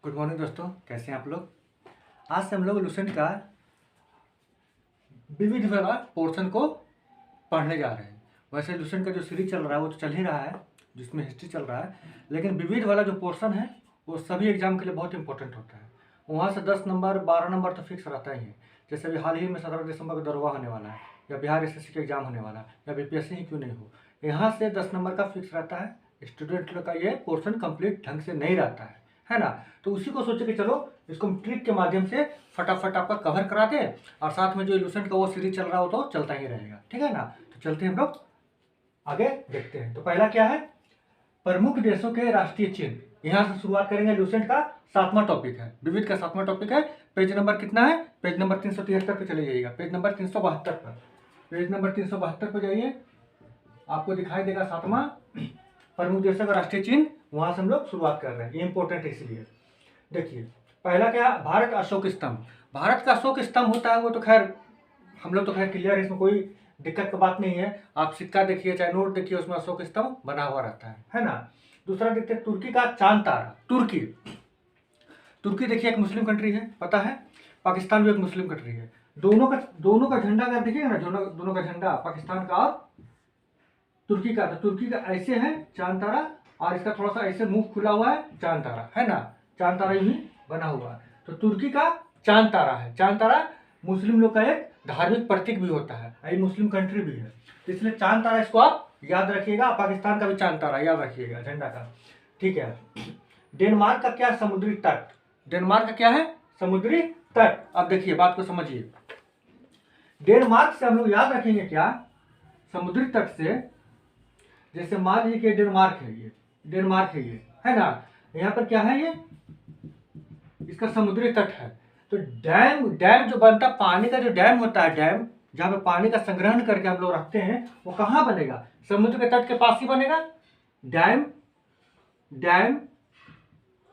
Good morning दोस्तों, कैसे हैं आप लोग। आज से हम लोग लुसेंट का विविध वाला पोर्शन को पढ़ने जा रहे हैं। वैसे लुसेंट का जो सीरीज चल रहा है वो तो चल ही रहा है, जिसमें हिस्ट्री चल रहा है, लेकिन विविध वाला जो पोर्शन है वो सभी एग्जाम के लिए बहुत इंपॉर्टेंट होता है। वहाँ से 10 नंबर 12 नंबर तो फिक्स रहता ही है। जैसे अभी हाल ही में 17 दिसंबर को दरोगा होने वाला है, या बिहार एसएससी का एग्जाम होने वाला है, या बीपीएससी ही क्यों नहीं हो, यहाँ से 10 नंबर का फिक्स रहता है। स्टूडेंट लोग का ये पोर्शन कंप्लीट ढंग से नहीं रहता है ना। तो उसी को सोचे कि चलो इसको हम ट्रिक के माध्यम से फटाफट आपका कवर करा दे, और साथ में जो लुसेंट का वो सीरीज चल रहा हो तो चलता ही रहेगा, ठीक है ना। तो चलते हैं हम लोग आगे देखते हैं। तो पहला क्या है, प्रमुख देशों के राष्ट्रीय चिन्ह। यहाँ से शुरुआत करेंगे। लुसेंट का 7वां टॉपिक है, विविध का 7वां टॉपिक है। पेज नंबर कितना है, पेज नंबर 373 पे चले जाइएगा, पेज नंबर 372 पर, पेज नंबर 372 पे जाइए, आपको दिखाई देगा 7वां प्रमुख देशों का राष्ट्रीय चिन्ह। वहां से हम लोग शुरुआत कर रहे हैं, ये इंपॉर्टेंट है इसलिए। देखिए पहला क्या, भारत अशोक स्तंभ। भारत का अशोक स्तंभ होता है वो तो खैर हम लोग तो खैर क्लियर है, इसमें कोई दिक्कत की बात नहीं है। आप सिक्का देखिए चाहे नोट देखिए, उसमें अशोक स्तंभ बना हुआ रहता है ना। दूसरा देखते हैं तुर्की का चांद तारा। तुर्की, तुर्की देखिए एक मुस्लिम कंट्री है, पता है। पाकिस्तान भी एक मुस्लिम कंट्री है। दोनों का झंडा अगर देखिएगा ना, दोनों का झंडा पाकिस्तान का और तुर्की का, तो तुर्की का ऐसे है चांद तारा, और इसका थोड़ा सा ऐसे मुंह खुला हुआ है चांद तारा, है ना। चांद तारा यूं ही बना हुआ है। तो तुर्की का चांद तारा है। चांद तारा मुस्लिम लोग का एक धार्मिक प्रतीक भी होता है, ये मुस्लिम कंट्री भी है, तो इसलिए चांद तारा इसको आप याद रखिएगा। पाकिस्तान का भी चांद तारा याद रखिएगा झंडा का, ठीक है। डेनमार्क का क्या, समुद्री तट। डेनमार्क का क्या है, समुद्री तट। अब देखिए बात को समझिए, डेनमार्क से हम लोग याद रखेंगे क्या, समुद्री तट से। जैसे मान लीजिए कि डेनमार्क है, ये डेनमार्क है, ये है ना। यहाँ पर क्या है, ये इसका समुद्री तट है। तो डैम जो बनता, पानी का जो डैम होता है, डैम जहाँ पे पानी का संग्रहण करके हम लोग रखते हैं, वो कहाँ बनेगा, समुद्र के तट के पास ही बनेगा। डैम डैम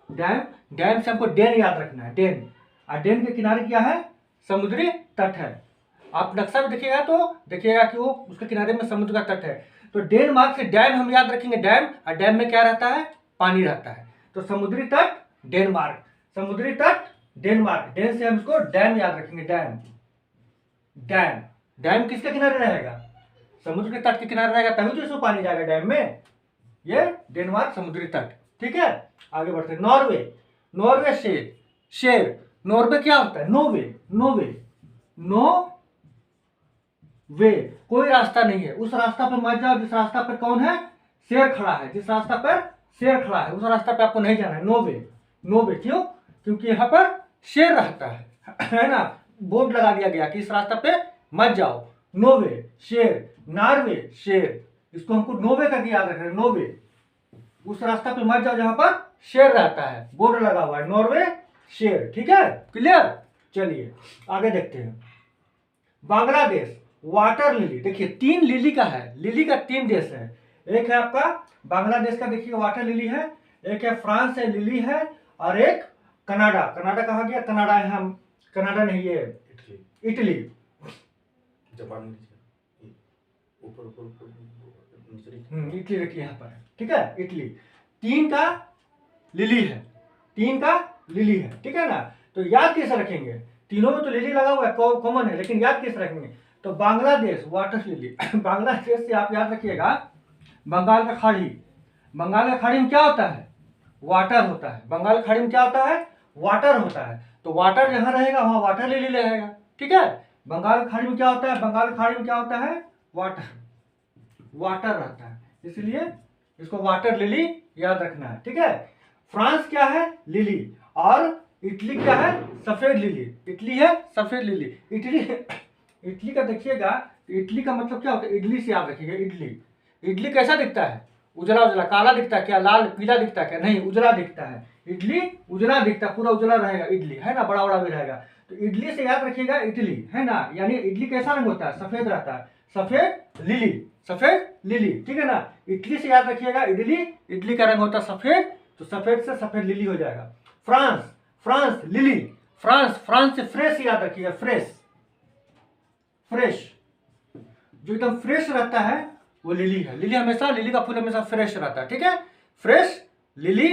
डैम डैम से हमको डेन याद रखना है, डेन। और डेन के किनारे क्या है, समुद्री तट है। आप नक्शा में देखिएगा तो देखिएगा कि वो उसके किनारे में समुद्र का तट है। तो डेनमार्क से डैम हम याद रखेंगे, डैम, और डैम में क्या रहता है, पानी रहता है। तो समुद्री तट डेनमार्क, समुद्री तट डेनमार्क। डेन से हम इसको डैम याद रखेंगे, डैम। डैम डैम किसके किनारे रहेगा, समुद्र के तट के किनारे रहेगा, तभी तो इसमें पानी जाएगा डैम में। ये डेनमार्क समुद्री तट, ठीक है। आगे बढ़ते हैं। नॉर्वे, नॉर्वे शेर, शेर। नॉर्वे क्या होता है, नोवे, नोवे, नो वे, कोई रास्ता नहीं है। उस रास्ता पर मत जाओ जिस रास्ता पर कौन है, शेर खड़ा है। जिस रास्ता पर शेर खड़ा है उस रास्ता पे आपको नहीं जाना है, नो वे, नो वे। क्यों, क्योंकि यहाँ पर शेर रहता है ना। बोर्ड लगा दिया गया कि इस रास्ता पे मत जाओ, नो वे, शेर। नॉर्वे शेर, इसको हमको नोवे करके याद रखना है, नोवे। उस रास्ता पे मत जाओ जहां पर शेर रहता है, बोर्ड लगा हुआ है, नॉर्वे शेर, ठीक है, क्लियर। चलिए आगे देखते हैं। Bangladesh, water lily. देखिए 3 लिली का है, लिली का 3 देश है। एक है आपका बांग्लादेश का, देखिए वाटर लिली है। एक है फ्रांस है, लिली है। और एक कनाडा, कनाडा कहा गया, कनाडा है, हम कनाडा नहीं, ये इटली, इटली, जापान, ऊपर इटली रखिए यहाँ पर, ठीक है, इटली। 3 का लिली है, 3 का लिली है, ठीक है ना। तो याद कैसे रखेंगे, तीनों में तो लिली लगा हुआ है, कॉमन है, लेकिन याद कैसे रखेंगे। तो बांग्लादेश वाटर लिली बांग्लादेश से आप याद रखिएगा बंगाल का खाड़ी। बंगाल का खाड़ी में क्या होता है, वाटर होता है। बंगाल की खाड़ी में क्या होता है, वाटर होता है। तो वाटर जहां रहेगा वहां वाटर लिली रहेगा, ठीक है। बंगाल की खाड़ी में क्या होता है, बंगाल की खाड़ी में क्या होता है, वाटर, वाटर रहता है, इसलिए इसको वाटर लिली याद रखना है, ठीक है। फ्रांस क्या है, लिली। और इटली क्या है, सफेद लिली। इटली है सफेद लिली। इटली, इटली का देखिएगा, इटली का मतलब क्या होता है, इडली से याद रखिएगा, इडली। इडली कैसा दिखता है, उजला उजला, काला दिखता है क्या, लाल पीला दिखता है क्या, नहीं, उजला दिखता है। इडली उजला दिखता है, पूरा उजला रहेगा इडली, है ना, बड़ा बड़ा भी रहेगा। तो इडली से याद रखिएगा इटली, है ना। यानी इडली कैसा रंग होता है, सफेद रहता है, सफेद लिली, सफेद लिली, ठीक है ना। इटली से याद रखिएगा इडली, इडली का रंग होता है सफेद, तो सफेद से सफेद लिली हो जाएगा। France, France lily, France, France से फ्रेश याद रखिएगा, फ्रेश, फ्रेश, जो एकदम फ्रेश रहता है वो लिली है। लिली हमेशा, लिली का फूल हमेशा फ्रेश रहता है, ठीक है। फ्रेश लिली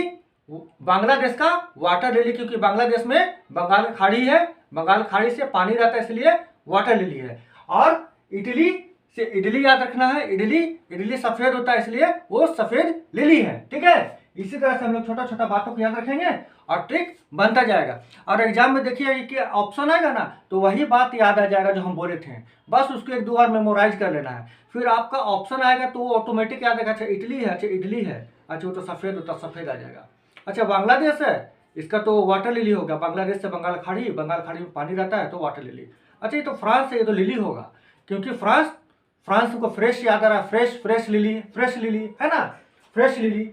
बांग्लादेश का वाटर लिली, क्योंकि बांग्लादेश में बंगाल खाड़ी है, बंगाल खाड़ी से पानी रहता है इसलिए वाटर लिली है। और इटली से इडली याद रखना है, इडली सफेद होता है इसलिए वो सफेद लिली है। ठीक है, इसी तरह से हम लोग छोटा छोटा बातों को याद रखेंगे और ट्रिक बनता जाएगा। और एग्जाम में देखिए कि ऑप्शन आएगा ना, तो वही बात याद आ जाएगा जो हम बोले थे, बस उसको एक दो बार मेमोराइज कर लेना है। फिर आपका ऑप्शन आएगा तो वो ऑटोमेटिक याद आएगा, अच्छा इटली है, अच्छा इडली है, अच्छा वो तो सफेद होता, सफेद आ जाएगा। अच्छा बांग्लादेश है, इसका तो वाटर लिली होगा, बांग्लादेश से बंगाल खाड़ी में पानी रहता है तो वाटर लिली। अच्छा ये तो फ्रांस है, ये तो लिली होगा, क्योंकि फ्रांस को फ्रेश याद आ रहा है, फ्रेश लिली है ना, फ्रेश लिली।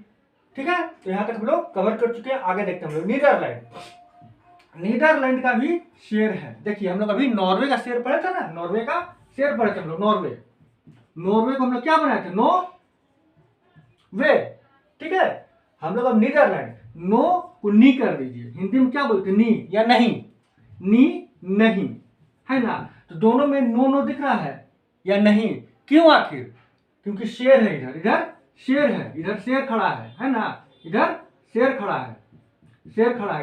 ठीक है, तो यहाँ तक हम लोग कवर कर चुके हैं। आगे देखते हैं हम लोग नीदरलैंड का भी शेर है। देखिए हम लोग अभी नॉर्वे का शेर पढ़े थे ना, नॉर्वे का शेर पढ़े थे हम लोग। नॉर्वे को हम लोग क्या बनाए थे, नो वे। ठीक है, हम लोग अब नीदरलैंड, नो को नी कर दीजिए, हिंदी में क्या बोलते हैं, नी या नहीं, नी नहीं है ना, तो दोनों में नो दिख रहा है या नहीं, क्यों आखिर, क्योंकि शेर है, इधर शेर है, इधर शेर खड़ा है ना, इधर शेर खड़ा है,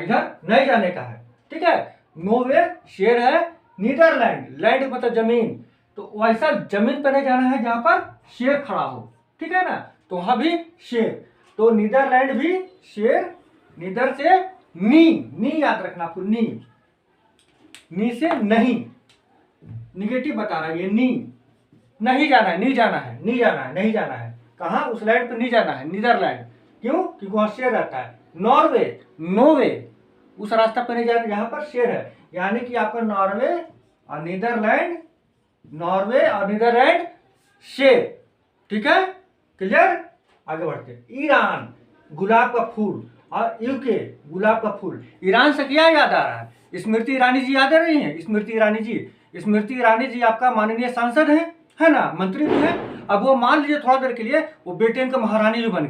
इधर नहीं जाने का है। ठीक है, नॉर्वे शेर है, नीदरलैंड, लैंड मतलब जमीन, तो वैसा जमीन पर नहीं जाना है जहां पर शेर खड़ा हो। ठीक है ना, तो वहां भी शेर, तो नीदरलैंड भी शेर, नीदर से नी याद रखना आपको, नी से नहीं, निगेटिव बता रहा है ये, नहीं जाना है, नहीं जाना है, कहाँ, उस लैंड पे नहीं जाना है, नीदरलैंड, क्यों, क्योंकि वहां शेर रहता है। नॉर्वे उस रास्ता पर नहीं जाना जहां पर शेर है, यानी कि आपका नॉर्वे और नीदरलैंड शेर। ठीक है, क्लियर, आगे बढ़ते। ईरान गुलाब का फूल और यूके गुलाब का फूल। ईरान से क्या याद आ रहा है, स्मृति ईरानी जी याद आ रही है, स्मृति ईरानी जी आपका माननीय सांसद है ना, मंत्री भी है। अब वो मान लीजिए थोड़ा देर के लिए वो ब्रिटेन का महारानी भी बन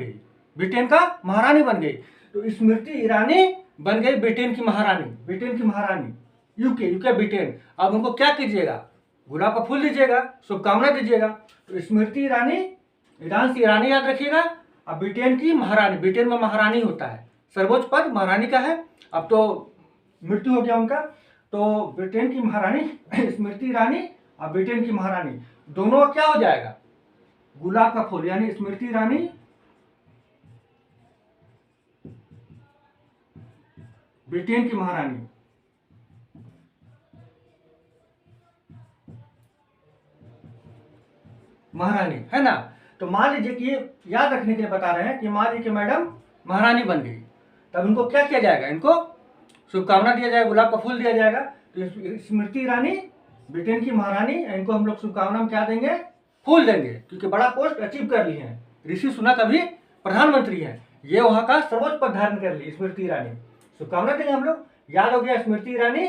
गई, तो स्मृति ईरानी बन गई ब्रिटेन की महारानी, यूके ब्रिटेन। अब उनको क्या कीजिएगा, गुलाब का फूल दीजिएगा, शुभकामना दीजिएगा। तो स्मृति ईरानी, ईरान से ईरानी याद रखिएगा, अब ब्रिटेन की महारानी, ब्रिटेन में महारानी होता है, सर्वोच्च पद महारानी का है, अब तो मृत्यु हो गया उनका, तो ब्रिटेन की महारानी स्मृति ईरानी और ब्रिटेन की महारानी दोनों का क्या हो जाएगा, गुलाब का फूल, यानी स्मृति ईरानी ब्रिटेन की महारानी, है ना। तो मान लीजिए कि याद रखने के लिए बता रहे हैं कि मान लीजिए कि मैडम महारानी बन गई, तब इनको क्या किया जाएगा, इनको शुभकामना दिया जाएगा, गुलाब का फूल दिया जाएगा। तो स्मृति ईरानी ब्रिटेन की महारानी, इनको हम लोग शुभकामना में क्या देंगे, फूल देंगे, क्योंकि बड़ा पोस्ट अचीव कर ली है। ऋषि सुनक अभी प्रधानमंत्री है, ये वहां का सर्वोच्च पद धारण कर ली स्मृति ईरानी, शुभकामना देंगे हम लोग। याद हो गया, स्मृति ईरानी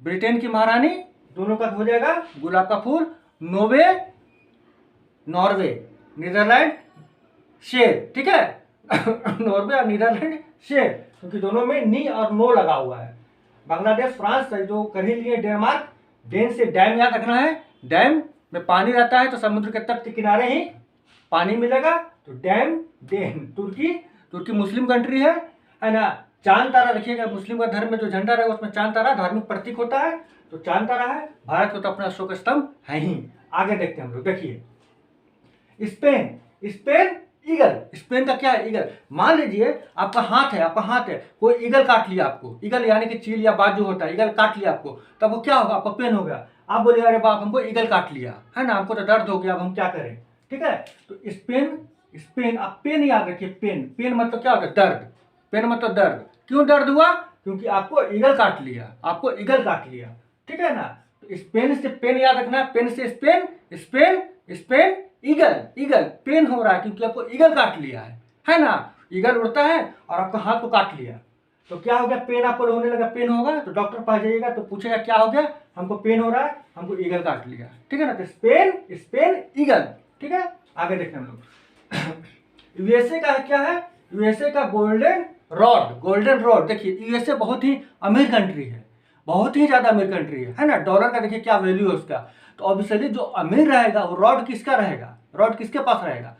ब्रिटेन की महारानी, दोनों का हो जाएगा गुलाब का फूल। नॉर्वे नीदरलैंड शेर। ठीक है नॉर्वे और नीदरलैंड शेर, क्योंकि दोनों में नी और नो लगा हुआ है। बांग्लादेश फ्रांस जो कर ही लिए, डेनमार्क, डेन से डैम याद रखना है, डैम में पानी रहता है तो समुद्र के तट के किनारे ही पानी मिलेगा, तो डैम डेन। तुर्की मुस्लिम कंट्री है ना। चांद तारा रखिएगा, मुस्लिम का धर्म में जो झंडा रहेगा उसमें चांद तारा धार्मिक प्रतीक होता है, तो चांद तारा है। भारत को तो अपना अशोक स्तंभ है ही। आगे देखते हैं हम लोग, देखिए स्पेन ईगल। स्पेन का क्या है, ईगल। मान लीजिए आपका हाथ है, कोई ईगल काट लिया आपको, ईगल यानी कि चील या बाज जो होता है, ईगल काट लिया आपको, तब वो क्या होगा, आपका पेन होगा। आप बोलिए अरे बाप हमको ईगल काट लिया है ना, हमको तो दर्द हो गया, अब हम क्या करें। ठीक है, तो स्पेन आप पेन याद रखिए, पेन मतलब क्या होता है, दर्द। पेन मतलब दर्द। क्यों दर्द हुआ, क्योंकि आपको ईगल काट लिया। ठीक है ना, तो स्पेन से पेन याद रखना, पेन से स्पेन ईगल पेन हो रहा है क्योंकि आपको ईगल काट लिया है ना। ईगल उड़ता है और आपका हाथ को काट लिया, तो क्या हो गया, पेन आपको होने लगा, पेन होगा तो डॉक्टर पास जाइएगा तो पूछेगा क्या हो गया, हमको पेन हो रहा है, हमको ईगल काट लिया। ठीक है ना, तो स्पेन ईगल। ठीक है, आगे देखते हैं हम लोग यूएसए का क्या है, यूएसए का गोल्डन रॉड। देखिए यूएसए बहुत ही अमीर कंट्री है, बहुत ही ज्यादा अमीर कंट्री है ना। डॉलर का देखिए क्या वैल्यू है उसका, तो ऑब्वियसली जो अमीर रहेगा वो रॉड किसका रहेगा, रॉड किसके पास रहेगा,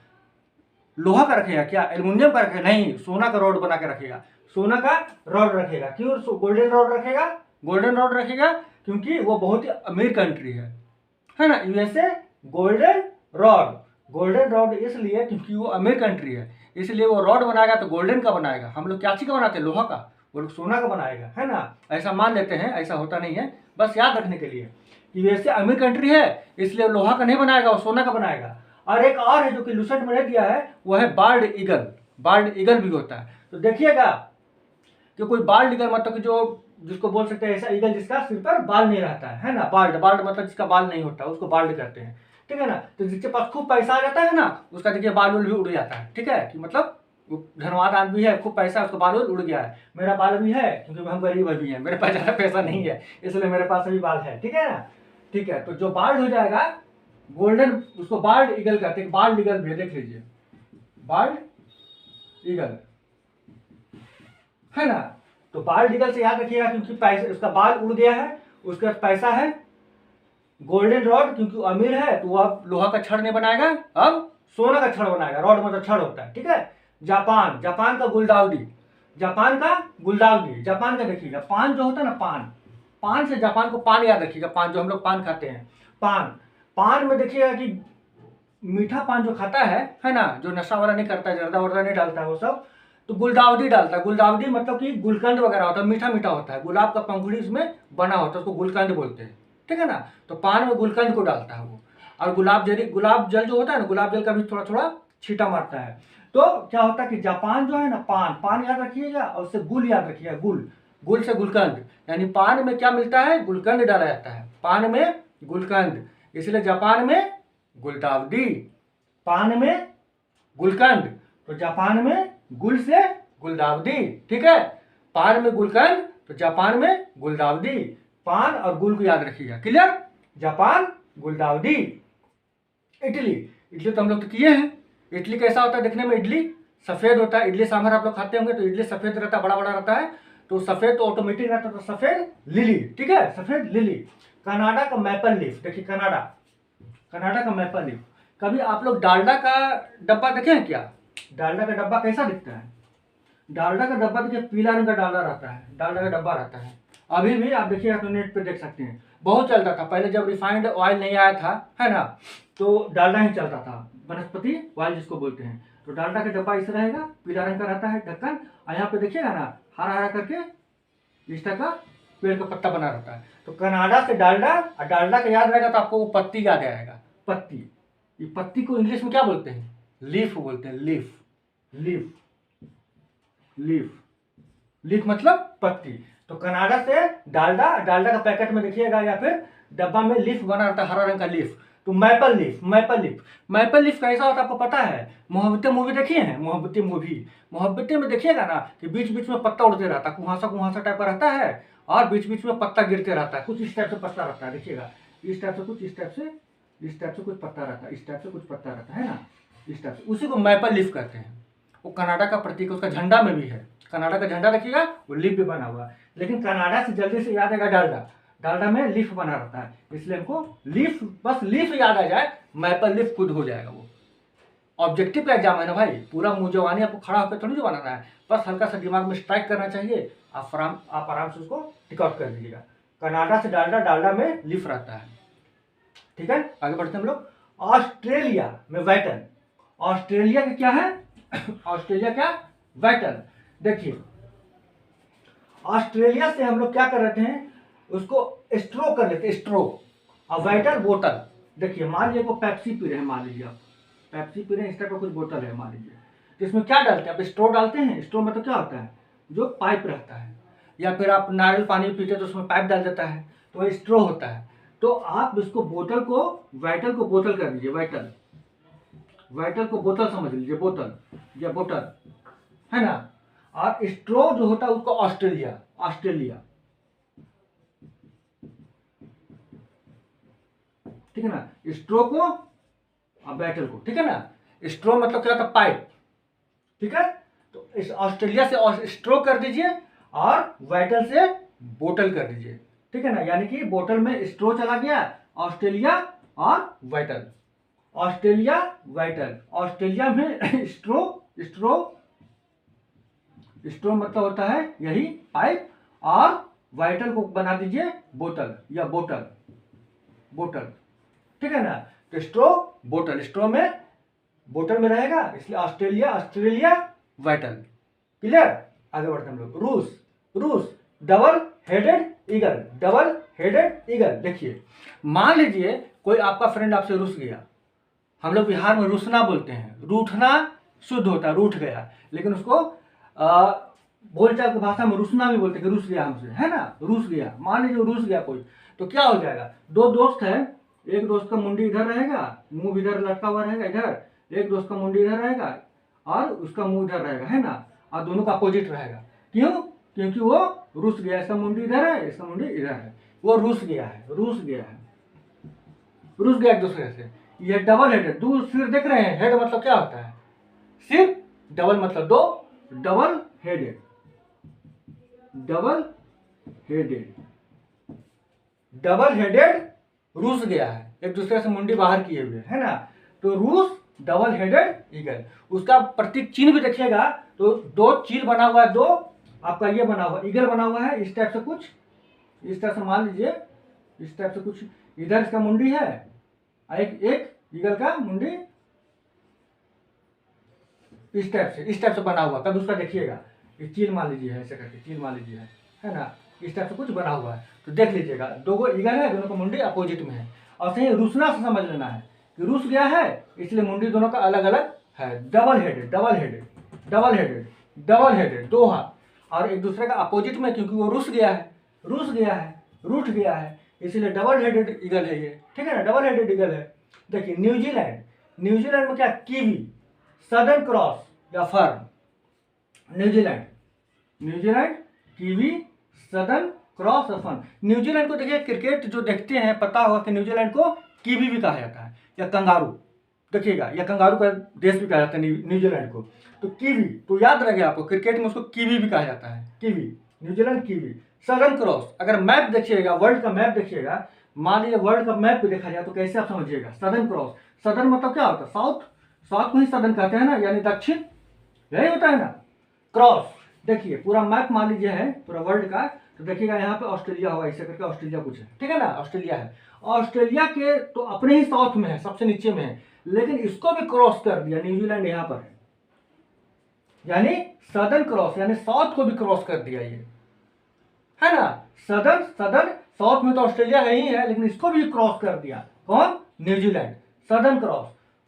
लोहा का रखेगा क्या, एल्युमिनियम का रखेगा, नहीं, सोना का रॉड बना के रखेगा। सोना का रॉड रखेगा। क्यों गोल्डन रॉड रखेगा? गोल्डन रॉड रखेगा क्योंकि वो बहुत ही अमीर कंट्री है ना। USA golden rod, golden rod इसलिए क्योंकि वो अमीर कंट्री है, इसलिए वो रॉड बनाएगा तो गोल्डन का बनाएगा। हम लोग क्या चीज का बनाते हैं? लोहा का, वो लोग सोना का बनाएगा, है ना। ऐसा मान लेते हैं, ऐसा होता नहीं है, बस याद रखने के लिए। यूएसए अमीर कंट्री है इसलिए लोहा का नहीं बनाएगा, वो सोना का बनाएगा। और एक और है जो कि लुसेंट में दिया है, वो है बाल्ड ईगल। बाल्ड ईगल भी होता है, तो देखिएगा कि कोई बाल्ड ईगल मतलब कि जो जिसको बोल सकते हैं ऐसा ईगल जिसका सिर पर बाल नहीं रहता है ना। बाल्ड, बाल्ड मतलब जिसका बाल नहीं होता, उसको बाल्ड कहते हैं, ठीक है ना। तो जिसके पास खूब पैसा आ जाता है ना, उसका देखिए बाल उल भी उड़ जाता है, ठीक है, कि मतलब धनवान आदमी है, खूब पैसा, उसका बाल उड़ गया है। मेरा बाल भी है क्योंकि हम गरीब भी हैं, मेरे पास ज़्यादा पैसा नहीं है, इसलिए मेरे पास अभी बाल है, ठीक है ना। ठीक है, तो जो बाल्ड हो जाएगा गोल्डन, उसको बाल्ड ईगल कहते हैं। बाल्ड ईगल भी देख लीजिए, बाल्ड ईगल, है ना। तो बाल्ड ईगल से याद रखिएगा क्योंकि पैसा, उसका बाल उड़ गया है, उसके पास पैसा है। गोल्डन रॉड क्योंकि अमीर है, तो वो अब लोहा का छड़ नहीं बनाएगा, अब सोना का छड़ बनाएगा। रॉड मतलब छड़ होता है, ठीक है। जापान, जापान का गुलदाउदी, जापान का गुलदाउदी, जापान का देखिएगा पान जो होता है ना, पान, पान से जापान को पान याद रखिएगा। पान जो हम लोग पान खाते हैं, पान, पान में देखिएगा कि मीठा पान जो खाता है ना, जो नशा वाला नहीं करता है, जर्दा वर्दा नहीं डालता है वो सब, तो गुलदाउदी डालता है। गुलदाउदी मतलब कि गुलकंद वगैरह होता है, मीठा मीठा होता है, गुलाब का पंखुड़ी उसमें बना होता है, उसको गुलकंद बोलते हैं, ठीक है ना। तो पान में गुलकंद को डालता है वो। और गुलाब जल जो होता है ना, गुलाब जल का भी थोड़ा थोड़ा छींटा मारता है। तो क्या होता है कि जापान जो है ना, पान, पान याद रखिएगा, और उससे गुल याद रखिएगा, गुल, गुल से गुलकंद, यानी पान में क्या मिलता है? गुलकंद डाला जाता है, पान में गुलकंद, इसलिए जापान में गुलदाउदी, पान में गुलकंद, तो जापान में गुल से गुलदाउदी, ठीक है। पान में गुलकंद तो जापान में गुलदाउदी, पान और गुल को याद रखिएगा, क्लियर। जापान, गुलदाउदी। इटली, इडली तो हम लोग तो किए हैं। इडली कैसा होता है देखने में? इडली सफेद होता है, इडली सांभर आप लोग खाते होंगे, तो इडली सफेद रहता है, बड़ा बड़ा रहता है, तो सफेद तो ऑटोमेटिक रहता है, तो सफेद लिली, ठीक है, सफेद लिली। कनाडा का मैपल लीफ, देखिए कनाडा, कनाडा का मैपल लीफ। कभी आप लोग डालडा का डब्बा देखे हैं क्या? डालडा का डब्बा कैसा दिखता है? डालडा का डब्बा देखिए पीला रंग का डालडा रहता है, डालडा का डब्बा रहता है। अभी भी आप देखिएगा तो नेट पे देख सकते हैं, बहुत चलता था पहले जब रिफाइंड ऑयल नहीं आया था, है ना, तो डालडा ही चलता था, वनस्पति ऑयल जिसको बोलते हैं। तो डालडा का डब्बा इस रहेगा, पीला रंग का रहता है ढक्कन, और यहाँ पे देखिएगा ना हरा हरा करके इस तरह का पेड़ का पत्ता बना रहता है। तो कनाडा से डालडा, और डालडा का याद रहेगा तो आपको वो पत्ती याद आएगा, पत्ती। ये पत्ती को इंग्लिश में क्या बोलते हैं? लीफ बोलते हैं, लीफ, लीफ, लीफ, लीफ मतलब पत्ती। तो कनाडा से डालडा, डालडा का पैकेट में देखिएगा या फिर डब्बा में लीफ बना रहता है, हरा रंग का लीफ। तो maple leaf, maple leaf, maple leaf कैसा होता है आपको पता है? मोहब्बतें मूवी देखिए हैं? मोहब्बतें मूवी, मोहब्बतें में देखिएगा ना कि बीच बीच में पत्ता उड़ते रहता है, कुहासा कुहासा टाइप का रहता है, और बीच बीच में पत्ता गिरते रहता है, कुछ इस टाइप से पत्ता रहता है, देखिएगा इस टाइप से, कुछ इस टाइप से, इस टाइप से कुछ पत्ता रहता है, इस टाइप से कुछ पत्ता रहता है ना, इस टाइप से, उसी को मैपल लीफ कहते हैं। वो कनाडा का प्रतीक, उसका झंडा में भी है, कनाडा का झंडा देखिएगा वो लीफ भी बना हुआ है। लेकिन कनाडा से जल्दी से याद आएगा डालडा, डालडा में लीफ बना रहता है, इसलिए हमको लीफ, बस लीफ याद आ जाए, मैपल लीफ खुद हो जाएगा वो। ऑब्जेक्टिव का एग्जाम है ना भाई, पूरा मुंह जवानी आपको खड़ा होकर थोड़ी जो बनाना है, बस हल्का सा दिमाग में स्ट्राइक करना चाहिए, आप आराम से उसको टिक आउट कर दीजिएगा। कनाडा से डालडा, डालडा में लीफ रहता है, ठीक है। आगे बढ़ते हैं हम लोग। ऑस्ट्रेलिया में वेटल, ऑस्ट्रेलिया का क्या है? ऑस्ट्रेलिया का वेटल। देखिए ऑस्ट्रेलिया से हम लोग क्या कर रहे थे, उसको स्ट्रो कर लेते, स्ट्रो, और वेटल बोतल। देखिए मान लीजिए वो पेप्सी पी रहे हैं, मान लीजिए आप पेप्सी पी रहे हैं, इस तरह का कुछ बोतल है मान लीजिए, तो इसमें क्या डालते हैं? आप स्ट्रो डालते हैं। स्ट्रो में तो क्या होता है? जो पाइप रहता है, या फिर आप नारियल पानी पीते हैं तो उसमें पाइप डाल देता है, तो वह स्ट्रो होता है। तो आप इसको बोतल को, वाइटल को बोतल कर दीजिए, वाइटल, वाइटल को बोतल समझ लीजिए, बोतल या बोतल, है ना। और स्ट्रो जो होता है उसको ऑस्ट्रेलिया, ऑस्ट्रेलिया, ठीक है ना, स्ट्रो को और वाइटल को, ठीक है ना। स्ट्रो मतलब क्या होता है? पाइप, ठीक है। तो इस ऑस्ट्रेलिया से स्ट्रो कर दीजिए और वाइटल से बोतल कर दीजिए, ठीक है ना। यानी कि बोतल में स्ट्रो चला गया, ऑस्ट्रेलिया और वाइटल, ऑस्ट्रेलिया वाइटल, ऑस्ट्रेलिया में स्ट्रो, स्ट्रो स्ट्रो मतलब होता है यही पाइप, और वाइटल को बना दीजिए बोतल या बोतल, बोतल, ठीक है ना। तो स्ट्रो बोतल, स्ट्रो में बोतल में रहेगा, इसलिए ऑस्ट्रेलिया, ऑस्ट्रेलिया वाइटल। क्लियर। आगे बढ़ते हम लोग। रूस, रूस double headed eagle, double headed eagle. देखिए मान लीजिए कोई आपका फ्रेंड आपसे रुस गया, हम लोग बिहार में रुसना बोलते हैं, रूठना शुद्ध होता है, रूठ गया, लेकिन उसको बोलचाल की भाषा में रुसना भी बोलते हैं कि रुस गया हमसे, है ना, रुस गया। मान लीजिए रुस गया कोई, तो क्या हो जाएगा, दो दोस्त है, एक दोस्त का मुंडी इधर रहेगा, मुंह इधर लटका हुआ रहेगा इधर, एक दोस्त का मुंडी इधर रहेगा और उसका मुंह इधर रहेगा, है ना, और दोनों का अपोजिट रहेगा। क्यों? क्योंकि वो रुस गया, इसका मुंडी इधर है, इसका मुंडी इधर है, वो रुस गया है, रुस गया है, रुस गया एक दूसरे से। ये डबल हेडेड, दो सिर देख रहे हैं, हेड मतलब क्या होता है, सिर, डबल मतलब दो, double headed, double headed, double headed रूस गया है, एक दूसरे से मुंडी बाहर किए हुए, है ना। तो रूस डबल हेडेड ईगल। उसका प्रतीक चिन्ह भी देखिएगा तो दो चील बना हुआ है, दो आपका ये बना हुआ ईगल बना हुआ है, इस टाइप से कुछ, इस तरह से मान लीजिए, इस टाइप से कुछ, इधर इसका मुंडी है, एक ईगल का मुंडी इस टाइप से बना हुआ। कभी उसका देखिएगा, चील मान लीजिए है, ऐसे करके चील मान लीजिए है ना, इस टाइप से कुछ बना हुआ है, तो देख लीजिएगा दो गो ईगल है, दोनों का मुंडी अपोजिट में है। और सही रुसना से समझ लेना है कि रुस गया है, इसलिए मुंडी दोनों का अलग अलग है। Double headed, double headed, double headed, double headed, दो हाथ, और एक दूसरे का अपोजिट में, क्योंकि वो रुस गया है, रुस गया है, रूठ गया है, इसलिए डबल हेडेड ईगल है ये, ठीक है ना, डबल हेडेड ईगल है। देखिए न्यूजीलैंड, न्यूजीलैंड में क्या, कीवी, सदर्न क्रॉस या fern. New Zealand, New Zealand kiwi, southern cross और फर्न। न्यूजीलैंड को देखिए, क्रिकेट जो देखते हैं पता होगा कि न्यूजीलैंड को कीवी भी कहा जाता है, या कंगारू, देखिएगा, या कंगारू का देश भी कहा जाता है न्यूजीलैंड को। तो कीवी, तो याद रखेगा आपको, क्रिकेट में उसको कीवी भी कहा जाता है, kiwi, New Zealand kiwi. Southern cross, अगर मैप देखिएगा, वर्ल्ड का मैप देखिएगा, मान लीजिए वर्ल्ड का मैप भी देखा जाए तो कैसे आप समझिएगा, सदर्न क्रॉस, सदर्न मतलब क्या होता है, साउथ, साउथ को ही सदर्न कहते हैं ना, यानी दक्षिण, यही होता है ना। क्रॉस, देखिए पूरा मैप मान लीजिए है पूरा वर्ल्ड का, तो देखिएगा यहाँ पे ऑस्ट्रेलिया होगा, ऐसे करके ऑस्ट्रेलिया कुछ है, ठीक है ना, ऑस्ट्रेलिया है। ऑस्ट्रेलिया के तो अपने ही साउथ में है, सबसे नीचे में है, लेकिन इसको भी क्रॉस कर दिया, न्यूजीलैंड यहाँ पर है, यानी सदर्न क्रॉस, यानी साउथ को भी क्रॉस कर दिया ये, है ना। सदर्न, सदर्न साउथ में तो ऑस्ट्रेलिया है ही है, लेकिन इसको भी क्रॉस कर दिया, कौन, New Zealand, southern cross.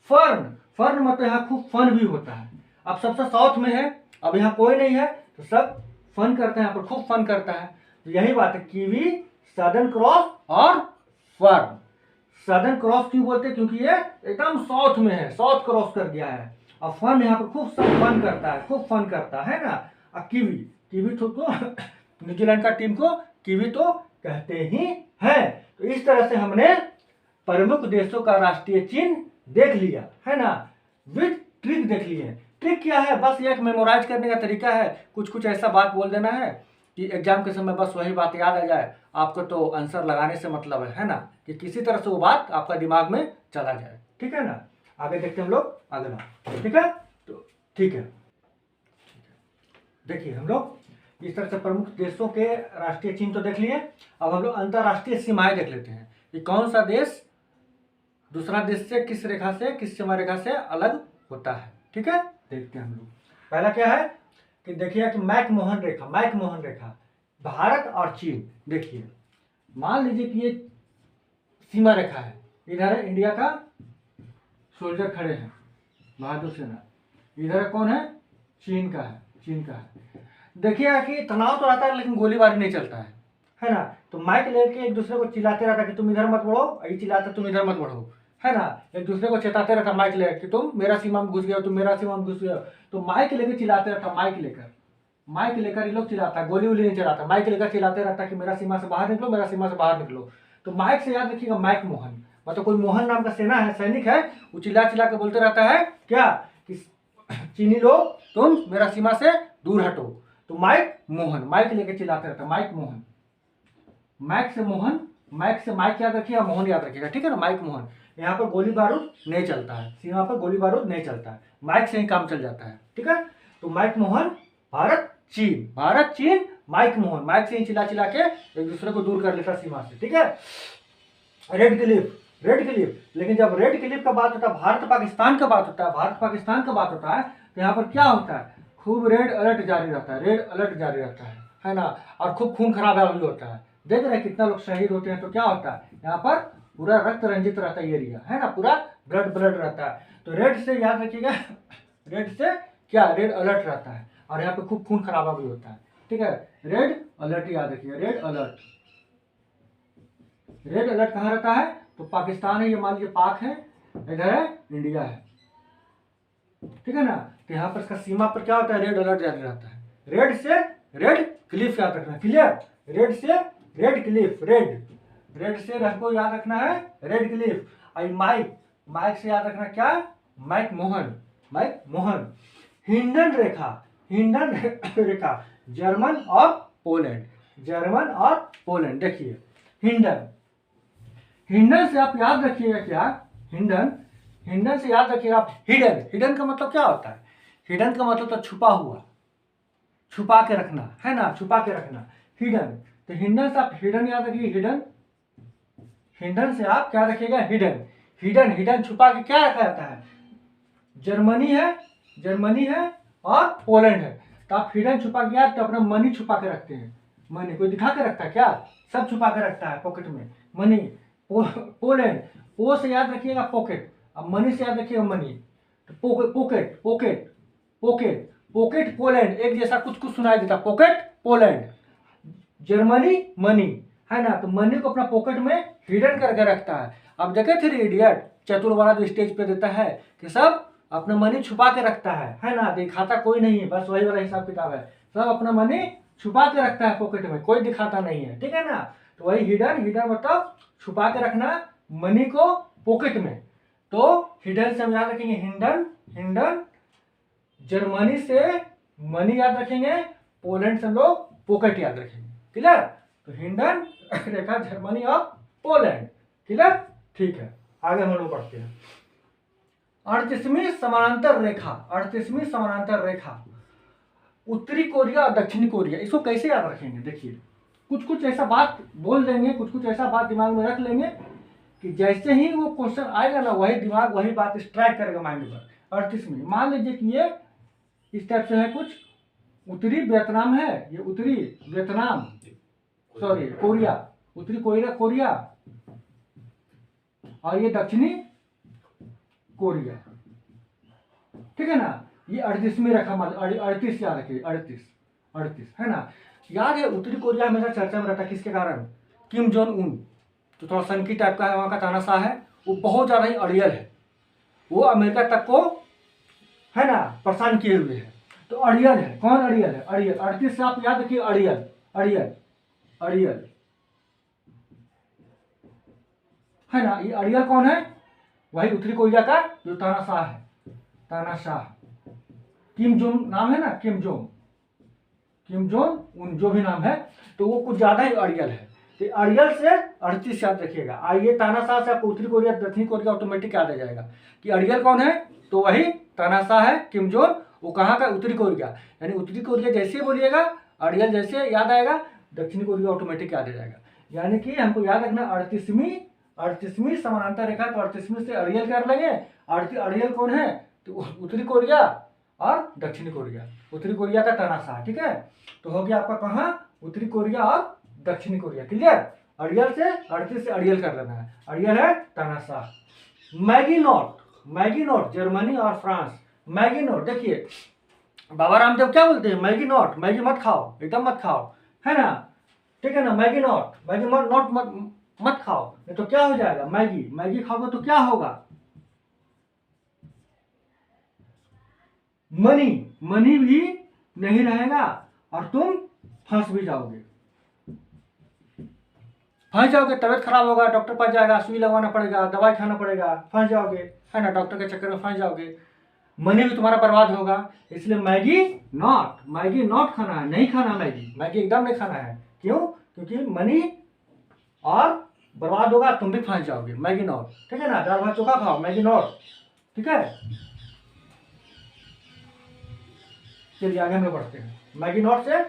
Fern, fern मतलब यहाँ खूब फन भी होता है, अब सबसे साउथ में है, अब यहाँ कोई नहीं है तो सब फन करते हैं, यहाँ पर खूब फन करता है, तो यही बात है, कीवी, सदर्न क्रॉस और फर्न। सदर्न क्रॉस क्यों बोलते हैं, क्योंकि ये एकदम साउथ में है, साउथ क्रॉस कर गया है, और फन यहाँ पर खूब सब फन करता है, खूब फन करता है ना। और कीवी, कीवी तो न्यूजीलैंड का टीम को कीवी तो कहते ही हैं। तो इस तरह से हमने प्रमुख देशों का राष्ट्रीय चिन्ह देख लिया, है ना, विद ट्रिक देख लिए। ट्रिक क्या है, बस ये एक मेमोराइज करने का तरीका है, कुछ कुछ ऐसा बात बोल देना है कि एग्जाम के समय बस वही बात याद आ जाए आपको, तो आंसर लगाने से मतलब है ना, कि किसी तरह से वो बात आपका दिमाग में चला जाए, ठीक है ना। आगे देखते हैं हम लोग अगला, ठीक है, तो ठीक है, देखिए हम लोग इस तरह से प्रमुख देशों के राष्ट्रीय चिन्ह तो देख लिए। अब हम लोग अंतर्राष्ट्रीय सीमाएं देख लेते हैं कि कौन सा देश दूसरा देश से किस रेखा से, किस सीमा रेखा से अलग होता है, ठीक है, देखते हैं हम लोग। पहला क्या है कि देखिए कि मैकमोहन रेखा, मैकमोहन रेखा, भारत और चीन। देखिए मान लीजिए कि ये सीमा रेखा है, इधर है इंडिया का सोल्जर खड़े हैं, बहादुर सेना, इधर कौन है, चीन का है, चीन का है। देखिएगा कि तनाव तो रहता है लेकिन गोलीबारी नहीं चलता है ना। तो माइक लेके एक दूसरे को चिल्लाते रहता कि तुम इधर मत बढ़ो, ये चिल्लाता तुम इधर मत बढ़ो, है ना, एक दूसरे को चेताते रहता माइक लेकर कि तुम मेरा सीमा में घुस गए हो, तुम मेरा सीमा में घुस गए हो, तो माइक लेकर चिल्लाते रहता, माइक लेकर ये लोग चिल्लाता, गोली वोली नहीं चलाता, माइक लेकर चिल्लाते रहता कि मेरा सीमा से बाहर निकलो, मेरा सीमा से बाहर निकलो। तो माइक से याद रखिएगा माइक मोहन, मतलब कोई मोहन नाम का सेना है, सैनिक है, वो चिल्ला चिल्ला के बोलते रहता है क्या कि चीनी लोग तुम मेरा सीमा से दूर हटो, तो माइक मोहन, माइक लेके चिल्लाते रहता, माइक मोहन, माइक से मोहन, माइक से माइक याद रखिएगा, मोहन याद रखिएगा, ठीक है ना, माइक मोहन। यहाँ पर गोली बारूद नहीं चलता है, सीमा पर गोली बारूद नहीं चलता है, माइक से ही काम चल जाता है, ठीक है। तो माइक मोहन भारत चीन, भारत चीन, माइक मोहन, माइक से ही चिल्ला चिल्ला के एक दूसरे को दूर कर लेता सीमा से, ठीक है। रेड क्लिफ, रेड क्लिफ, लेकिन जब रेड क्लिफ का बात होता है, भारत पाकिस्तान का बात होता है, भारत पाकिस्तान का बात होता है, तो यहाँ पर क्या होता है, खूब रेड अलर्ट जारी रहता है, रेड अलर्ट जारी रहता है ना, और खूब खून खराबा भी होता है। देख रहे हैं कितना लोग शहीद होते हैं, तो क्या होता है यहाँ पर पूरा रक्त रंजित रहता है एरिया, है ना, पूरा ब्लड ब्लड रहता है। तो रेड से याद रखिएगा, रेड से क्या, रेड अलर्ट रहता है, और यहाँ पे खूब खून खराबा भी होता है, ठीक है। रेड अलर्ट याद रखिएगा, रेड अलर्ट। रेड अलर्ट कहाँ रहता है, तो पाकिस्तान है, ये मान लीजिए पाक है, इधर है इंडिया है, ठीक है ना। तो यहाँ पर इसका सीमा पर क्या होता है, रेड अलर्ट जारी रहता है। रेड से रेड क्लिफ याद रखना, क्लियर। रेड से रेड क्लिफ, रेड से हमको याद रखना है रेड क्लिफ। आई माइक, माइक से याद रखना क्या, माइक मोहन, माइक मोहन। हिंडन रेखा, हिंडन रेखा, जर्मन और पोलैंड, जर्मन और पोलैंड। देखिए हिंडन, हिंडन से आप याद रखिएगा क्या, हिंडन, हिंडन से याद रखिएगा आप हिडन, हिडन का मतलब क्या होता है, हिडन का मतलब तो छुपा हुआ, छुपा के रखना, है ना, छुपा के रखना, हिडन। तो हिंडन से आप हिडन याद रखिए, हिडन, हिंडन से आप क्या रखिएगा, हिडन, हिडन, हिडन छुपा के क्या रखा जाता है, जर्मनी है, जर्मनी है और पोलैंड है, तो आप हिडन छुपा के याद, तो अपना मनी छुपा के रखते हैं, मनी कोई दिखा के रखता है क्या, सब छुपा के रखता है पॉकेट में, मनी। पोलैंड, पो से याद रखिएगा पॉकेट, अब मनी से याद रखिएगा मनी, तो pocket, pocket, pocket, pocket Poland, एक जैसा कुछ कुछ सुनाई देता, पॉकेट पोलैंड। जर्मनी मनी, है ना, तो मनी को अपना पॉकेट में हिडन करके रखता है। अब देखे थे इडियट, चतुर वाला जो स्टेज पे देता है कि सब अपना मनी छुपा के रखता है ना, दिखाता कोई नहीं है, बस वही वाला हिसाब किताब है, सब अपना मनी छुपा के रखता है पॉकेट में, कोई दिखाता नहीं है, ठीक है ना। तो वही हिडन, हिडन मतलब छुपा के रखना मनी को पॉकेट में। तो हिडन से हम याद रखेंगे हिंडन, हिंडन। जर्मनी से मनी याद रखेंगे, पोलैंड से हम लोग पॉकेट याद रखेंगे, क्लियर। तो हिंडन रेखा, जर्मनी और पोलैंड, क्लियर, ठीक है। आगे हम लोग पढ़ते हैं 38वीं समानांतर रेखा, 38वीं समानांतर रेखा, उत्तरी कोरिया और दक्षिणी कोरिया, इसको कैसे याद रखेंगे, देखिए कुछ कुछ ऐसा बात बोल देंगे, कुछ कुछ ऐसा बात दिमाग में रख लेंगे कि जैसे ही वो क्वेश्चन आएगा ना, वही दिमाग वही बात स्ट्राइक करेगा माइंड पर। 38वीं, मान लीजिए कि ये इस टाइप से है कुछ, उत्तरी वियतनाम है, ये उत्तरी वियतनाम, सॉरी कोरिया, उत्तरी कोरिया, कोरिया, और ये दक्षिणी कोरिया, ठीक है ना। ये 38वीं रेखा, मतलब 38 याद रखिए, 38, 38, है ना। याद है उत्तरी कोरिया हमेशा चर्चा में रहता है, किसके कारण, किम जोंग उन, तो थोड़ा सनकी टाइप का है, वहाँ का तानाशाह है, वो बहुत ज़्यादा ही अड़ियल है, वो अमेरिका तक को, है ना, परेशान किए हुए है, तो अड़ियल है। कौन अड़ियल है, अड़ियल। 38 से आप याद रखिए अड़ियल, अड़ियल, अड़ियल, है ना। ये अड़ियल कौन है, वही उत्तरी कोरिया का जो तानाशाह है, तानाशाह, किम जोंग नाम है ना, Kim Jong, Kim Jong Un, जो भी नाम है, तो वो कुछ ज्यादा ही अड़ियल है। तो अड़ियल से 38 याद रखिएगा। आइए तानाशाह से आपको उत्तरी कोरिया दक्षिणी कोरिया ऑटोमेटिक याद आ जाएगा कि अड़ियल कौन है, तो वही तानाशाह है, किम जोंग, वो कहाँ का, उत्तरी कोरिया। यानी उत्तरी कोरिया जैसे बोलिएगा, अड़ियल जैसे याद आएगा, दक्षिणी कोरिया ऑटोमेटिक याद आ जाएगा। यानी कि हमको याद रखना 38वीं समानांतर रेखा, तो 38वीं से अड़ियल कर लेंगे। अड़ियल कौन है, तो उत्तरी कोरिया और दक्षिणी कोरिया, उत्तरी कोरिया का तानाशाह, ठीक है। तो हो गया आपका कहाँ, उत्तरी कोरिया और दक्षिणी कोरिया, क्लियर। अड़ियल से 38 से अड़ियल कर लेना है, अड़ियल है तानाशाह। मैगिनॉट, मैगिनॉट जर्मनी और फ्रांस, मैगिनॉट, देखिए बाबा रामदेव क्या बोलते हैं, मैगी नॉट, मैगी मत खाओ, एकदम मत खाओ, है ना, ठीक है ना। मैगी नॉट, मैगी नॉट मत खाओ, नहीं तो क्या हो जाएगा, मैगी, मैगी खाओगे तो क्या होगा, मनी, मनी भी नहीं रहेगा और तुम फंस भी जाओगे, फंस जाओगे, तबियत खराब होगा, डॉक्टर पास जाएगा, सुई लगवाना पड़ेगा, दवाई खाना पड़ेगा, फंस जाओगे, है ना, डॉक्टर के चक्कर में फंस जाओगे, मनी भी तुम्हारा बर्बाद होगा। इसलिए मैगी नॉट, मैगी नॉट खाना है, नहीं खाना मैगी, मैगी एकदम नहीं खाना है। क्यों, क्योंकि मनी और बर्बाद होगा, तुम भी फंस जाओगे, मैगी नॉट, ठीक है ना। दाल भात चोखा खाओ, मैगी नॉट, ठीक है। चलिए आगे हम बढ़ते हैं। मैगिनॉट से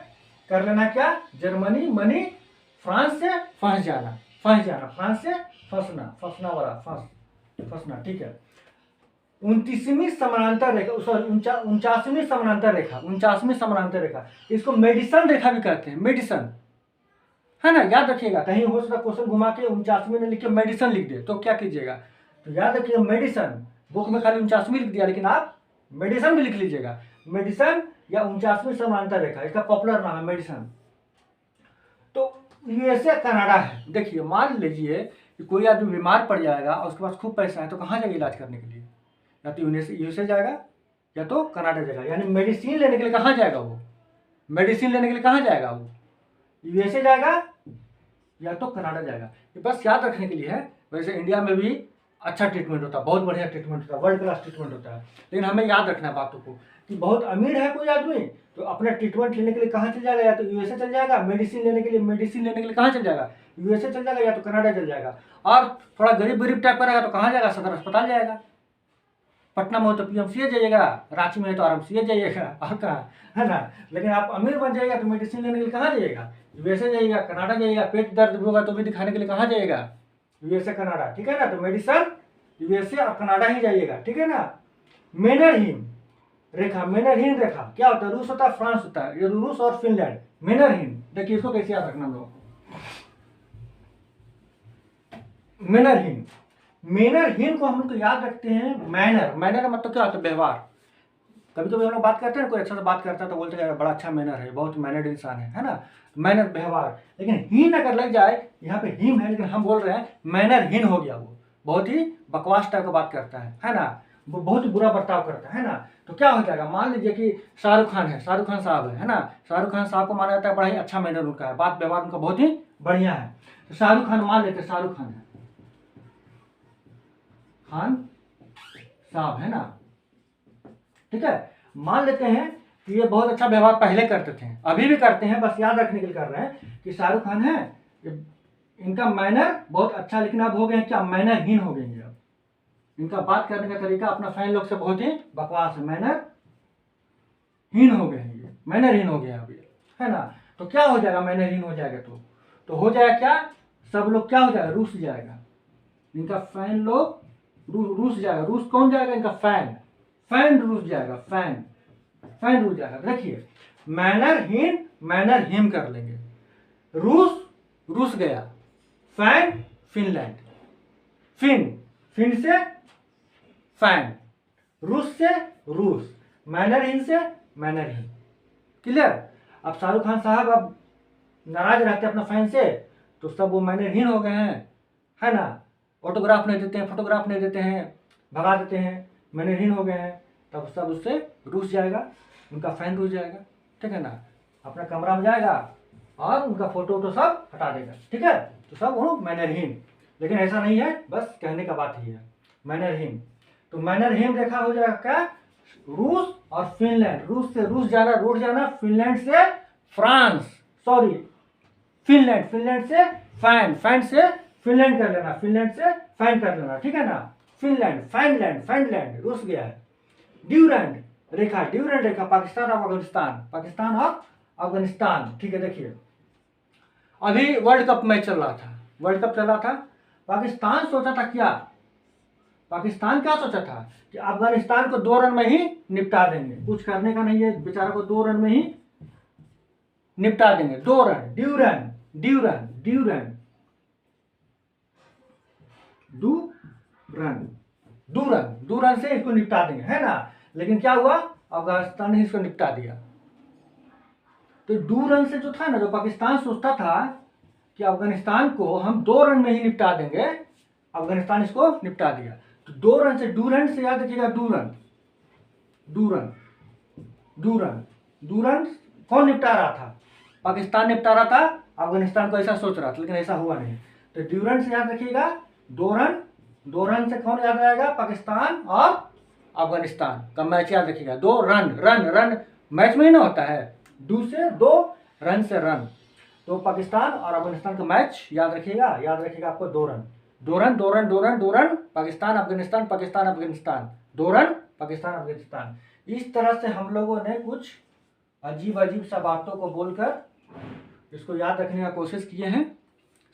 कर लेना क्या, जर्मनी मनी, फ्रांस से फंस जाना, फ्रांस से फंसना वाला फंसना, ठीक है। 29वीं समानांतर रेखा, सॉरी 49वीं समानांतर रेखा, इसको मेडिसन रेखा भी कहते हैं, मेडिसन, है ना, याद रखिएगा। कहीं हो सकता क्वेश्चन घुमा के 49वीं ने लिख के मेडिसन लिख दे तो क्या कीजिएगा, तो याद रखिए मेडिसन, बुक में खाली 49वीं लिख दिया, लेकिन आप मेडिसन भी लिख लीजिएगा, मेडिसन या 49वीं समानांतर रेखा, इसका पॉपुलर नाम है मेडिसन। तो यूएसए कनाडा है। देखिए मान लीजिए कि कोई आदमी बीमार पड़ जाएगा और उसके पास खूब पैसा है, तो कहाँ जाएगा इलाज करने के लिए, या तो यूएसए जाएगा या तो कनाडा जाएगा। यानी मेडिसिन लेने के लिए कहाँ जाएगा वो, मेडिसिन लेने के लिए कहाँ जाएगा वो, यूएसए जाएगा या तो कनाडा जाएगा। ये बस याद रखने के लिए है। वैसे इंडिया में भी अच्छा ट्रीटमेंट होता है, बहुत बढ़िया ट्रीटमेंट होता है, वर्ल्ड क्लास ट्रीटमेंट होता है, लेकिन हमें याद रखना है बातों को कि बहुत अमीर है कोई आदमी तो अपना ट्रीटमेंट लेने के लिए कहाँ चल जाएगा, या तो यूएसए चल जाएगा, मेडिसिन लेने के लिए कहाँ चल जाएगा, यूएसए चल जाएगा या तो कनाडा चल जाएगा। और थोड़ा गरीब टाइप का रहेगा तो कहाँ जाएगा, सदर अस्पताल जाएगा, पटना में हो तो पीएमसीएच जाइएगा, रांची में है तो आरएमसीएच जाइएगा, और कहाँ, है ना। लेकिन आप अमीर बन जाइएगा तो मेडिसिन लेने के लिए कहाँ जाइएगा, यूएसए जाइएगा, कनाडा जाइएगा, पेट दर्द होगा तो भी दिखाने के लिए कहाँ जाइएगा, यूएसए कनाडा, ठीक है ना। तो मेडिसिन यूएसए और कनाडा ही जाइएगा, ठीक है ना। मेनरहीम रेखा, मेनरहीम रेखा क्या होता है, रूस होता है, फ्रांस होता है, ये रूस और फिनलैंड, मेनरहीम। देखिए इसको कैसे याद रखना हम लोग, मेनरहीम, मेनरहीम को हम लोग याद रखते हैं, मैनर मतलब क्या होता है, व्यवहार। कभी कभी हम लोग बात करते हैं, कोई अच्छा से बात करता है तो बोलते हैं बड़ा अच्छा मैनर है, बहुत मैनर्ड इंसान है ना, मैनर व्यवहार। लेकिन हीन अगर लग जाए, यहाँ पे हीम है लेकिन हम बोल रहे हैं मैनरहीन हो गया, वो बहुत ही बकवास टाइप का बात करता है ना, वो बहुत ही बुरा बर्ताव करता है ना। तो क्या हो जाएगा, मान लीजिए कि शाहरुख खान है, शाहरुख खान साहब है ना, शाहरुख खान साहब को माना जाता है बड़ा ही अच्छा मैनर उनका है, बात व्यवहार उनका बहुत ही बढ़िया है। तो शाहरुख खान मान लेते, शाहरुख खान है, खान साहब है ना, ठीक है। मान लेते हैं कि ये बहुत अच्छा व्यवहार पहले करते थे, अभी भी करते हैं, बस याद रखने के लिए कर रहे हैं कि शाहरुख खान है, इनका मैनर बहुत अच्छा, लेकिन अब हो गए क्या, मैनरहीन हो गए हैं। अब इनका बात करने का तरीका अपना फैन लोग से बहुत ही बकवास है, मैनरहीन हो गए हैं, ये मैनरहीन हो गया अभी, है ना। तो क्या हो जाएगा, मैनरहीन हो जाएगा तो हो जाएगा क्या, सब लोग क्या हो जाएगा, रूस जाएगा, इनका फैन लोग रूस जाएगा। रूस कौन जाएगा, इनका फैन रूस जाएगा, फैन रूस जाएगा। देखिए मैनरहीन कर लेंगे, रूस गया, फैन फिनलैंड, फिन से फैन, रूस से रूस, मैनरहीन से मैनरहीन, क्लियर। अब शाहरुख खान साहब अब नाराज रहते हैं अपना फैन से, तो सब वो मैनरहीन हो गए हैं, है ना, ऑटोग्राफ नहीं देते हैं, फोटोग्राफ नहीं देते हैं, भगा देते हैं, मैनरहीन हो गए हैं। तब सब उससे रूस जाएगा, उनका फैन रूस जाएगा, ठीक है ना, अपना कमरा में जाएगा और उनका फोटो सब हटा देगा, ठीक है। तो सब वो मैनरहीन, लेकिन ऐसा नहीं है, बस कहने का बात ही है, मैनरहीन। तो मैनरहीन रेखा हो जाएगा क्या, रूस और फिनलैंड, रूस से रूस जाना, फिनलैंड से फ्रांस, सॉरी फिनलैंड से फैन से फिनलैंड कर लेना, फिनलैंड से फैन कर लेना, ठीक है ना। फाइनलैंड रूस गया है। ड्यूरेंट रेखा पाकिस्तान और अफगानिस्तान, ठीक है। देखिए अभी वर्ल्ड कप मैच चल रहा था, पाकिस्तान सोचा था क्या, पाकिस्तान क्या सोचा था कि अफगानिस्तान को 2 रन में ही निपटा देंगे, कुछ करने का नहीं है, बेचारा को 2 रन में ही निपटा देंगे, 2 रन, दो रन से इसको निपटा देंगे, है ना। लेकिन क्या हुआ, अफगानिस्तान ने इसको निपटा दिया। तो 2 रन से जो था ना, जो पाकिस्तान सोचता था कि अफगानिस्तान को हम 2 रन में ही निपटा देंगे, अफगानिस्तान इसको निपटा दिया। तो 2 रन से याद रखिएगा, दो रन कौन निपटा रहा था, पाकिस्तान निपटा रहा था, अफगानिस्तान को ऐसा सोच रहा था, लेकिन ऐसा हुआ नहीं। तो ड्यूरेंट से याद रखिएगा, 2 रन से कौन याद आएगा, पाकिस्तान और अफगानिस्तान का मैच याद रखिएगा। 2 रन मैच में ही ना होता है, 2 रन से रन, तो पाकिस्तान और अफगानिस्तान का मैच याद रखिएगा आपको, 2 रन, पाकिस्तान अफगानिस्तान, 2 रन पाकिस्तान अफगानिस्तान। इस तरह से हम लोगों ने कुछ अजीब अजीब सा बातों को बोलकर इसको याद रखने का कोशिश किए हैं।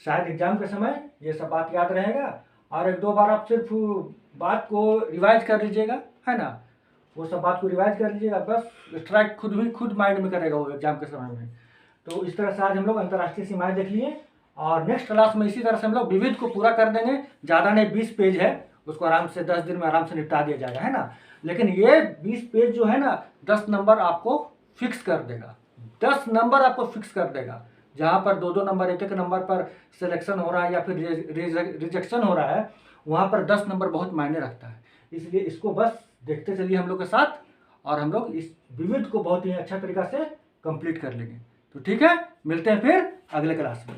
शायद एग्जाम के समय ये सब बात याद रहेगा, और एक दो बार आप सिर्फ बात को रिवाइज कर लीजिएगा, है ना, वो सब बात को रिवाइज कर लीजिएगा, बस स्ट्राइक खुद माइंड में करेगा वो एग्जाम के समय में। तो इस तरह से आज हम लोग अंतर्राष्ट्रीय सीमाएं देख लिए, और नेक्स्ट क्लास में इसी तरह से हम लोग विविध को पूरा कर देंगे। ज़्यादा नहीं, 20 पेज है, उसको आराम से 10 दिन में आराम से निपटा दिया जाएगा, है ना। लेकिन ये 20 पेज जो है ना, 10 नंबर आपको फिक्स कर देगा, 10 नंबर आपको फिक्स कर देगा। जहाँ पर 2-2 नंबर, 1-1 नंबर पर सिलेक्शन हो रहा है या फिर रिजेक्शन हो रहा है, वहाँ पर 10 नंबर बहुत मायने रखता है। इसलिए इसको बस देखते चलिए हम लोग के साथ, और हम लोग इस विविध को बहुत ही अच्छा तरीका से कंप्लीट कर लेंगे। तो ठीक है, मिलते हैं फिर अगले क्लास में।